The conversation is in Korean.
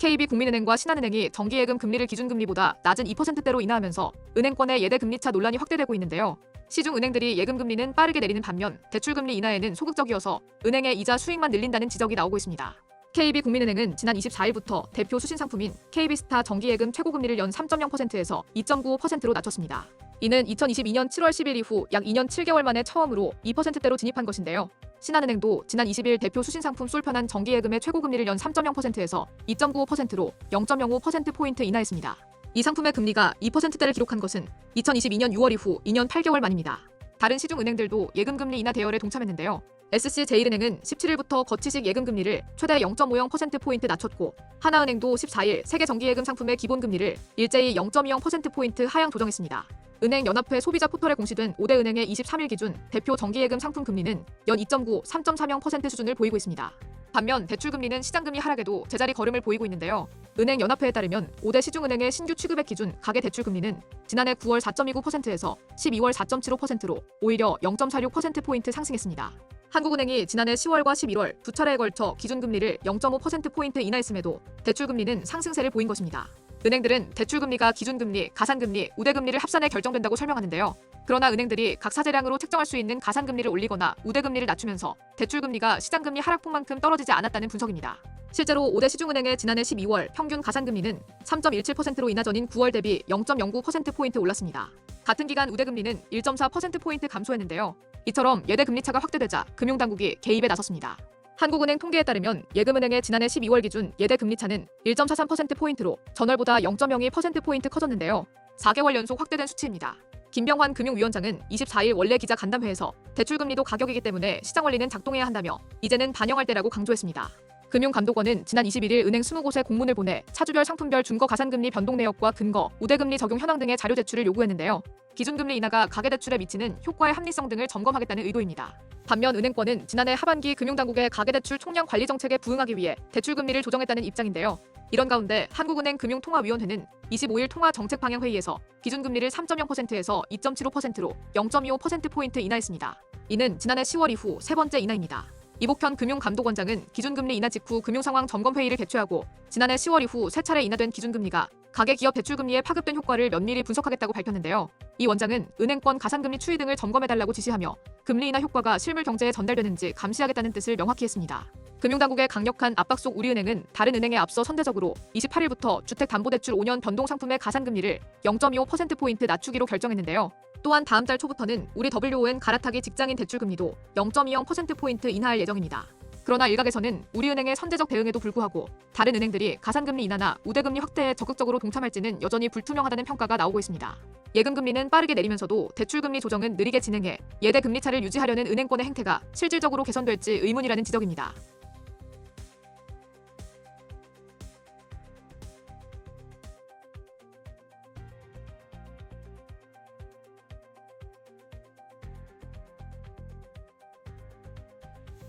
KB국민은행과 신한은행이 정기예금 금리를 기준금리보다 낮은 2%대로 인하하면서 은행권의 예대금리차 논란이 확대되고 있는데요. 시중 은행들이 예금금리는 빠르게 내리는 반면 대출금리 인하에는 소극적이어서 은행의 이자 수익만 늘린다는 지적이 나오고 있습니다. KB국민은행은 지난 24일부터 대표 수신상품인 KB스타 정기예금 최고금리를 연 3.0%에서 2.95%로 낮췄습니다. 이는 2022년 7월 10일 이후 약 2년 7개월 만에 처음으로 2%대로 진입한 것인데요. 신한은행도 지난 20일 대표 수신상품 솔편한 정기예금의 최고금리를 연 3.0%에서 2.95%로 0.05%포인트 인하했습니다. 이 상품의 금리가 2%대를 기록한 것은 2022년 6월 이후 2년 8개월 만입니다. 다른 시중 은행들도 예금금리 인하 대열에 동참했는데요. SC제일은행은 17일부터 거치식 예금금리를 최대 0.50%포인트 낮췄고 하나은행도 14일 세계 정기예금 상품의 기본금리를 일제히 0.20%포인트 하향 조정했습니다. 은행연합회 소비자 포털에 공시된 5대 은행의 23일 기준 대표 정기예금 상품 금리는 연 2.9, 3.30% 수준을 보이고 있습니다. 반면 대출금리는 시장금리 하락에도 제자리 걸음을 보이고 있는데요. 은행연합회에 따르면 5대 시중은행의 신규 취급액 기준 가계 대출금리는 지난해 9월 4.29%에서 12월 4.75%로 오히려 0.46%포인트 상승했습니다. 한국은행이 지난해 10월과 11월 두 차례에 걸쳐 기준금리를 0.5%포인트 인하했음에도 대출금리는 상승세를 보인 것입니다. 은행들은 대출금리가 기준금리, 가산금리, 우대금리를 합산해 결정된다고 설명하는데요. 그러나 은행들이 각 사재량으로 책정할 수 있는 가산금리를 올리거나 우대금리를 낮추면서 대출금리가 시장금리 하락폭만큼 떨어지지 않았다는 분석입니다. 실제로 5대 시중은행의 지난해 12월 평균 가산금리는 3.17%로 인하 전인 9월 대비 0.09%포인트 올랐습니다. 같은 기간 우대금리는 1.4%포인트 감소했는데요. 이처럼 예대금리차가 확대되자 금융당국이 개입에 나섰습니다. 한국은행 통계에 따르면 예금은행의 지난해 12월 기준 예대금리차는 1.43%포인트로 전월보다 0.02%포인트 커졌는데요. 4개월 연속 확대된 수치입니다. 김병환 금융위원장은 24일 원래 기자 간담회에서 대출금리도 가격이기 때문에 시장 원리는 작동해야 한다며 이제는 반영할 때라고 강조했습니다. 금융감독원은 지난 21일 은행 20곳에 공문을 보내 차주별 상품별 준거 가산금리 변동 내역과 근거, 우대금리 적용 현황 등의 자료 제출을 요구했는데요. 기준금리 인하가 가계대출에 미치는 효과의 합리성 등을 점검하겠다는 의도입니다. 반면 은행권은 지난해 하반기 금융당국의 가계대출 총량 관리 정책에 부응하기 위해 대출금리를 조정했다는 입장인데요. 이런 가운데 한국은행 금융통화위원회는 25일 통화정책방향회의에서 기준금리를 3.0%에서 2.75%로 0.25%포인트 인하했습니다. 이는 지난해 10월 이후 세 번째 인하입니다. 이복현 금융감독원장은 기준금리 인하 직후 금융상황 점검회의를 개최하고 지난해 10월 이후 세 차례 인하된 기준금리가 가계기업 대출금리에 파급된 효과를 면밀히 분석하겠다고 밝혔는데요. 이 원장은 은행권 가산금리 추이 등을 점검해달라고 지시하며 금리 인하 효과가 실물 경제에 전달되는지 감시하겠다는 뜻을 명확히 했습니다. 금융당국의 강력한 압박 속 우리은행은 다른 은행에 앞서 선제적으로 28일부터 주택담보대출 5년 변동상품의 가산금리를 0.25%포인트 낮추기로 결정했는데요. 또한 다음 달 초부터는 우리 WON 갈아타기 직장인 대출금리도 0.20%포인트 인하할 예정입니다. 그러나 일각에서는 우리은행의 선제적 대응에도 불구하고 다른 은행들이 가산금리 인하나 우대금리 확대에 적극적으로 동참할지는 여전히 불투명하다는 평가가 나오고 있습니다. 예금금리는 빠르게 내리면서도 대출금리 조정은 느리게 진행해 예대금리차를 유지하려는 은행권의 행태가 실질적으로 개선될지 의문이라는 지적입니다.